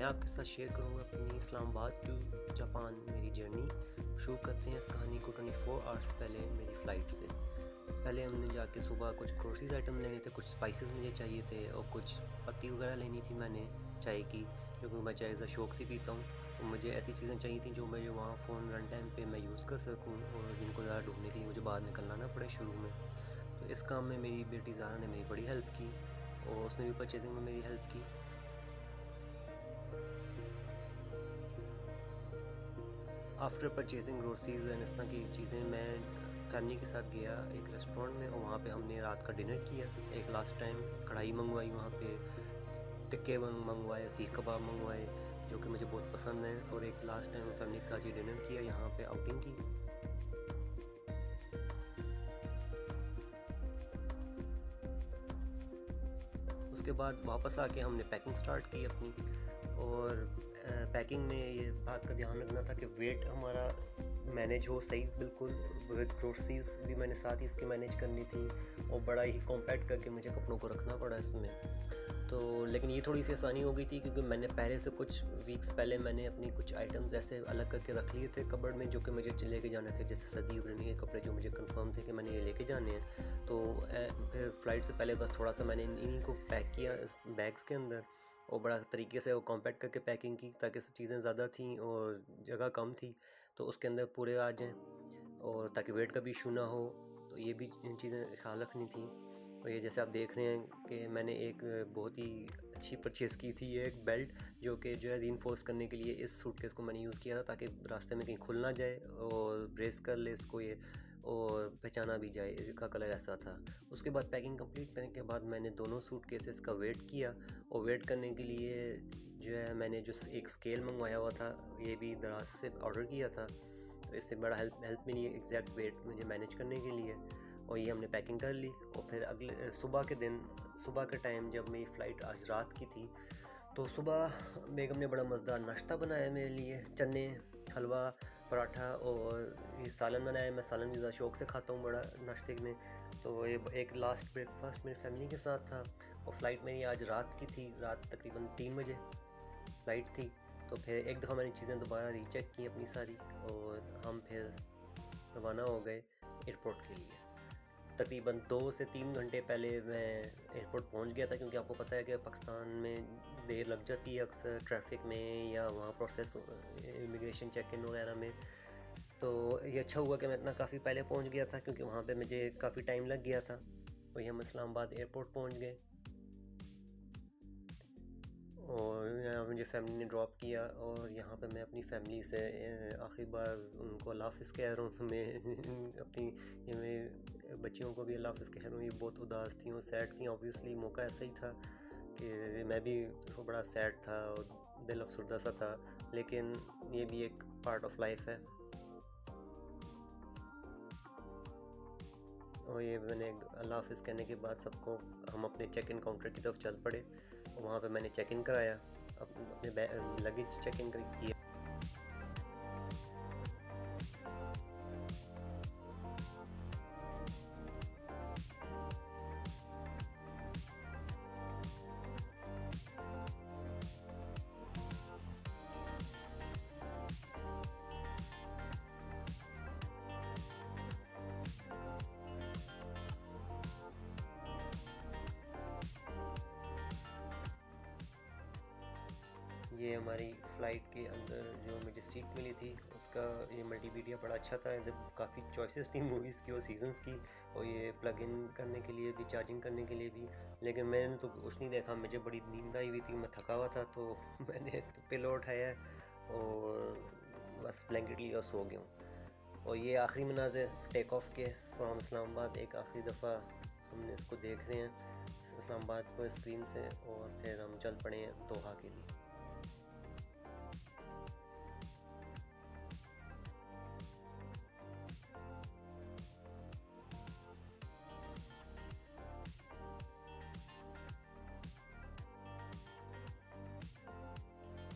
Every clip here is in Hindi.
मैं आपके साथ शेयर करूँगा अपनी इस्लामाबाद टू जापान मेरी जर्नी। शुरू करते हैं इस कहानी को 24 आवर्स पहले मेरी फ़्लाइट से। पहले हमने जाके सुबह कुछ ग्रोसरीज़ आइटम लेने थे, कुछ स्पाइसेस मुझे चाहिए थे और कुछ पत्ती वगैरह लेनी थी मैंने चाय की, क्योंकि मैं चाय ज़रा शौक़ से पीता हूँ। तो मुझे ऐसी चीज़ें चाहिए थी जो मुझे वहाँ फ़ोन रन टाइम पे मैं यूज़ कर सकूँ और जिनको ज़्यादा ढूँढने के लिए मुझे बाहर निकलना ना पड़े शुरू में। तो इस काम में मेरी बेटी ज़ारा ने मेरी बड़ी हेल्प की और उसने भी परचेज़िंग में मेरी हेल्प की। आफ्टर परचेजिंग ग्रोसरीज एंड इस तरह की चीज़ें मैं फैमिली के साथ गया एक रेस्टोरेंट में और वहाँ पे हमने रात का डिनर किया। एक लास्ट टाइम कढ़ाई मंगवाई, वहाँ पे टिक्के मंगवाए, सीख कबाब मंगवाए जो कि मुझे बहुत पसंद है, और एक लास्ट टाइम फैमिली के साथ ये डिनर किया, यहाँ पे आउटिंग की। उसके बाद वापस आके हमने पैकिंग स्टार्ट की अपनी, और पैकिंग में ये बात का ध्यान रखना था कि वेट हमारा मैनेज हो सही बिल्कुल। विद ग्रोसरीज भी मैंने साथ ही इसकी मैनेज करनी थी और बड़ा ही कॉम्पैक्ट करके मुझे कपड़ों को रखना पड़ा इसमें। तो लेकिन ये थोड़ी सी आसानी हो गई थी क्योंकि मैंने पहले से कुछ वीक्स पहले मैंने अपनी कुछ आइटम्स ऐसे अलग करके रख लिए थे कबर्ड में जो कि मुझे लेके जाने थे, जैसे सर्दी गर्मी के कपड़े जो मुझे कंफर्म थे कि मैंने ये लेके जाने हैं। तो फिर फ़्लाइट से पहले बस थोड़ा सा मैंने इन्हीं को पैक किया इस बैग्स के अंदर और बड़ा तरीके से वो कॉम्पैक्ट करके पैकिंग की ताकि चीज़ें ज़्यादा थी और जगह कम थी तो उसके अंदर पूरे आ जाएँ और ताकि वेट का भी इशू ना हो। तो ये भी चीज़ें ख्याल रखनी थी। और ये जैसे आप देख रहे हैं कि मैंने एक बहुत ही अच्छी परचेज़ की थी, ये एक बेल्ट जो है रीइंफोर्स करने के लिए इस सूटकेस को मैंने यूज़ किया था ताकि रास्ते में कहीं खुल ना जाए और ब्रेस कर ले इसको ये और पहचाना भी जाए, इसका कलर ऐसा था। उसके बाद पैकिंग कंप्लीट करने के बाद मैंने दोनों सूटकेसेस का वेट किया और वेट करने के लिए जो है मैंने जो एक स्केल मंगवाया हुआ था, ये भी दराज से ऑर्डर किया था, तो इससे बड़ा हेल्प मिली है एग्जैक्ट वेट मुझे मैनेज करने के लिए। और ये हमने पैकिंग कर ली और फिर अगले सुबह के टाइम जब मेरी फ़्लाइट आज रात की थी तो सुबह बेगम ने बड़ा मज़ेदार नाश्ता बनाया मेरे लिए, चने, हलवा, पराठा और ये सालन बनाया। मैं सालन भी ज़्यादा शौक़ से खाता हूँ बड़ा नाश्ते में। तो ये एक लास्ट ब्रेकफास्ट मेरी फैमिली के साथ था और फ़्लाइट मेरी आज रात की थी, रात तकरीबन 3 बजे फ़्लाइट थी। तो फिर एक दफ़ा मैंने चीज़ें दोबारा रीचेक की अपनी सारी और हम फिर रवाना हो गए एयरपोर्ट के लिए। तकरीबन 2 से 3 घंटे पहले मैं एयरपोर्ट पहुंच गया था, क्योंकि आपको पता है कि पाकिस्तान में देर लग जाती है अक्सर ट्रैफ़िक में या वहाँ प्रोसेस इमिग्रेशन चेक इन वगैरह में। तो ये अच्छा हुआ कि मैं इतना काफ़ी पहले पहुंच गया था क्योंकि वहाँ पे मुझे काफ़ी टाइम लग गया था। वही हम इस्लामाबाद एयरपोर्ट पहुंच गए और यहाँ मुझे फ़ैमिली ने ड्रॉप किया और यहाँ पे मैं अपनी फ़ैमिली से आखिरी बार उनको अल्लाह हाफ़िज़ कह रहा हूँ। मैं अपनी ये मेरी बच्चियों को भी अल्लाह हाफ़िज़ कह रहा हूँ। ये बहुत उदास थी और सैड थी, ऑब्वियसली मौका ऐसा ही था कि मैं भी तो बड़ा सैड था और दिल अफ़सरदा सा था, लेकिन ये भी एक पार्ट ऑफ लाइफ है। और ये मैंने अल्लाह हाफ़िज़ कहने के बाद सबको हम अपने चेक इन काउंटर की तरफ चल पड़े और वहाँ पे मैंने चेक इन कराया, अपने लगेज चेक इन किया। ये हमारी फ़्लाइट के अंदर जो मुझे सीट मिली थी उसका ये मल्टीमीडिया बड़ा अच्छा था। इधर काफ़ी चॉइसेस थी मूवीज़ की और सीज़न्स की, और ये प्लग इन करने के लिए भी, चार्जिंग करने के लिए भी। लेकिन मैंने तो कुछ नहीं देखा, मुझे बड़ी नींद आई हुई थी, मैं थका हुआ था, तो मैंने तो पिलो उठाया और बस ब्लैंकेट लिया और सो गया हूँ। और ये आखिरी मनाज़िर टेक ऑफ के फ्रॉम इस्लामाबाद, एक आखिरी दफ़ा हमने इसको देख रहे हैं इस्लामाबाद को स्क्रीन से, और फिर हम चल पड़े हैं दोहा के लिए।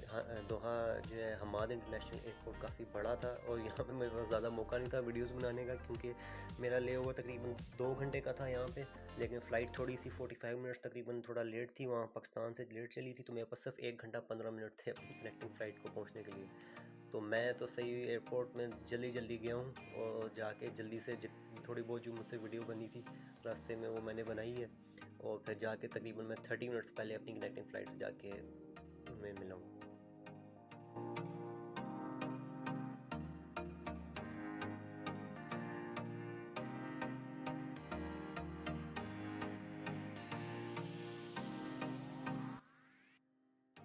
हाँ, दोहा जो है हमाद इंटरनेशनल एयरपोर्ट काफ़ी बड़ा था और यहाँ पे मेरे पास ज़्यादा मौका नहीं था वीडियोस बनाने का, क्योंकि मेरा ले ओवर तकरीबन 2 घंटे का था यहाँ पे, लेकिन फ़्लाइट थोड़ी सी 45 मिनट्स तकरीबन थोड़ा लेट थी, वहाँ पाकिस्तान से लेट चली थी, तो मेरे पास सिर्फ 1 घंटा 15 मिनट थे अपनी कनेक्टिंग फ़्लाइट को पहुँचने के लिए। तो मैं तो सही एयरपोर्ट में जल्दी जल्दी गया हूँ और जाके जल्दी से थोड़ी बहुत जो मुझसे वीडियो बनी थी रास्ते में वो मैंने बनाई है, और फिर जाके तकरीबन मैं 30 मिनट्स पहले अपनी कनेक्टिंग फ़्लाइट से जाके मैं मिला हूँ।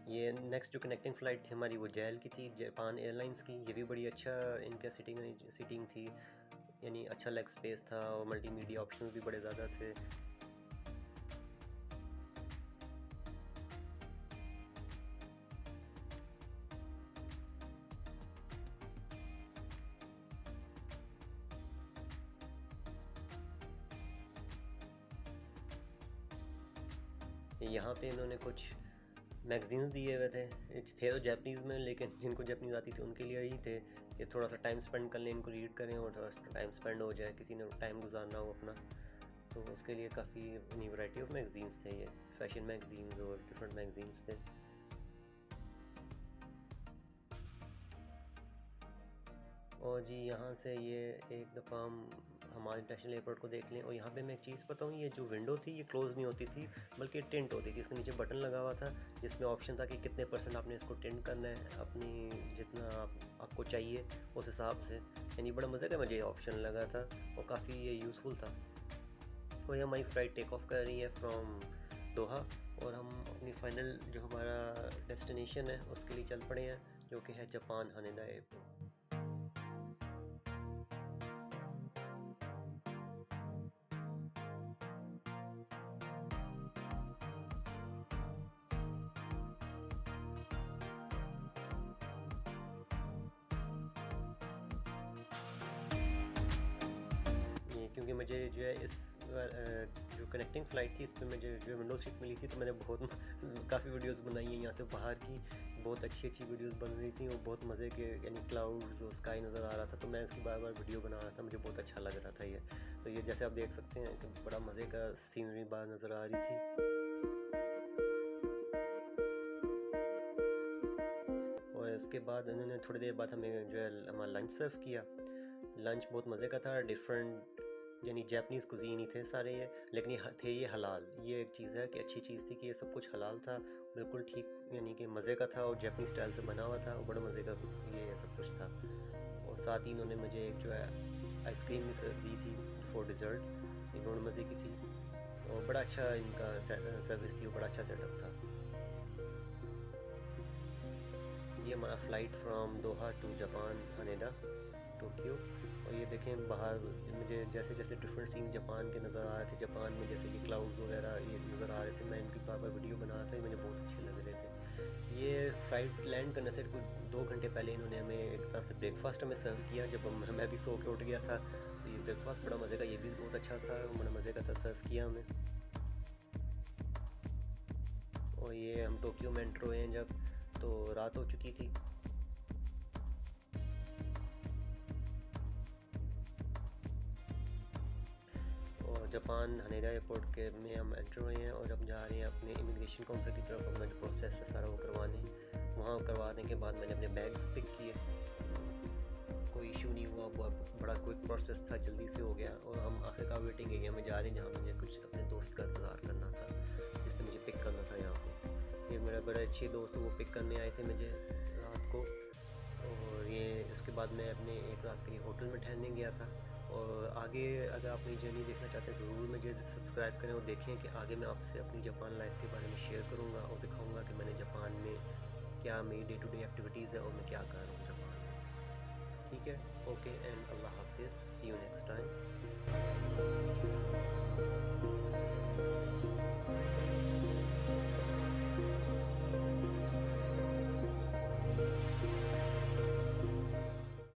ये नेक्स्ट जो कनेक्टिंग फ़्लाइट थी हमारी वो जैल की थी, जापान एयरलाइंस की। ये भी बड़ी अच्छा इनका सीटिंग थी, यानी अच्छा लेग स्पेस था और मल्टीमीडिया ऑप्शंस भी बड़े ज़्यादा थे। यहाँ पे इन्होंने कुछ मैगज़ीन्स दिए हुए थे तो जापानीज़ में, लेकिन जिनको जापानीज़ आती थी उनके लिए ही थे कि थोड़ा सा टाइम स्पेंड कर लें, इनको रीड करें और थोड़ा सा टाइम स्पेंड हो जाए, किसी ने टाइम गुजारना हो अपना, तो उसके लिए काफ़ी वैरायटी ऑफ मैगज़ीन्स थे, ये फैशन मैगज़ीन्स और डिफरेंट मैगज़ीन्स थे। और जी यहाँ से ये एक दफ़ा हम हमारे इंटरनेशनल एयरपोर्ट को देख लें, और यहाँ पे मैं एक चीज़ बताऊँ, ये जो विंडो थी ये क्लोज़ नहीं होती थी, बल्कि टिंट होती थी। इसके नीचे बटन लगा हुआ था जिसमें ऑप्शन था कि कितने % आपने इसको टिंट करना है, अपनी जितना आपको चाहिए उस हिसाब से। यानी बड़ा मज़े का मुझे ये ऑप्शन लगा था और काफ़ी ये यूज़फुल था। और ये हमारी फ़्लाइट टेक ऑफ कर रही है फ्रॉम दोहा, और हम अपनी फ़ाइनल जो हमारा डेस्टिनेशन है उसके लिए चल पड़े हैं, जो कि है जापान हानेदा एयरपोर्ट। ये क्योंकि मुझे जो है इस जो कनेक्टिंग फ़्लाइट थी इस पे मुझे जो विंडो सीट मिली थी, तो मैंने बहुत काफ़ी वीडियोस बनाई हैं यहाँ से बाहर की, बहुत अच्छी अच्छी वीडियोस बन रही थी और बहुत मज़े के, यानी क्लाउड्स और स्काई नज़र आ रहा था, तो मैं इसकी बार बार वीडियो बना रहा था, मुझे बहुत अच्छा लग रहा था ये। तो ये जैसे आप देख सकते हैं कि बड़ा मज़े का सीनरी बाहर नज़र आ रही थी। और इसके बाद उन्होंने थोड़ी देर बाद हमें जो है हमारा लंच सर्व किया। लंच बहुत मज़े का था, डिफरेंट यानी जापानीज़ कुज़ीन ही थे सारे ये, लेकिन ये हलाल। ये एक चीज़ है कि अच्छी चीज़ थी कि ये सब कुछ हलाल था, बिल्कुल ठीक, यानी कि मज़े का था और जापानी स्टाइल से बना हुआ था और बड़ा मज़े का ये सब कुछ था। और साथ ही इन्होंने मुझे एक जो है आइसक्रीम भी दी थी फॉर डिज़र्ट, ये बड़ी मज़े की थी और बड़ा अच्छा इनका सर्विस थी और बड़ा अच्छा सेटअप था। ये हमारा flight from Doha to Japan Haneda Tokyo. और ये देखें बाहर मुझे जैसे जैसे डिफरेंट सीन जापान के नज़र आ रहे थे, जापान में जैसे ये क्लाउड्स वगैरह ये नज़र आ रहे थे, मैं इनकी बार बार वीडियो बना रहा था, ये मुझे बहुत अच्छे लग रहे थे। ये फ़्लाइट लैंड करने से कुछ 2 घंटे पहले इन्होंने हमें एक तरह से ब्रेकफास्ट हमें सर्व किया, जब मैं भी सो के उठ गया था, तो ये ब्रेकफास्ट बड़ा मज़े का, ये भी बहुत अच्छा था, बड़ा मज़े का था, सर्व किया हमें। और ये हम टोक्यो में एंटर हुए हैं जब, तो रात हो चुकी थी। और जापान हानेडा एयरपोर्ट के में हम एंटर हुए हैं और अब जा रहे हैं अपने इमिग्रेशन काउंटर की तरफ, अपना जो प्रोसेस है सारा वो करवाने। वहाँ करवाने के बाद मैंने अपने बैग्स पिक किए, कोई इशू नहीं हुआ, बहुत बड़ा क्विक प्रोसेस था, जल्दी से हो गया। और हम आखिरकार वेटिंग एरिया में जा रहे हैं जहाँ मुझे कुछ अपने दोस्त का इंतज़ार करना था, जिसने मुझे पिक करना था यहाँ पे। ये मेरा बड़े अच्छे दोस्त वो पिक करने आए थे मुझे रात को, और ये इसके बाद मैं अपने एक रात के लिए होटल में ठहरने गया था। और आगे अगर आप मेरी जर्नी देखना चाहते हैं ज़रूर मुझे सब्सक्राइब करें और देखें कि आगे मैं आपसे अपनी जापान लाइफ के बारे में शेयर करूँगा और दिखाऊँगा कि मैंने जापान में क्या मेरी डे टू डे एक्टिविटीज़ है और मैं क्या कर रहा हूँ जापान में। ठीक है, ओके एंड अल्लाह हाफिज़, सी यू नेक्स्ट टाइम।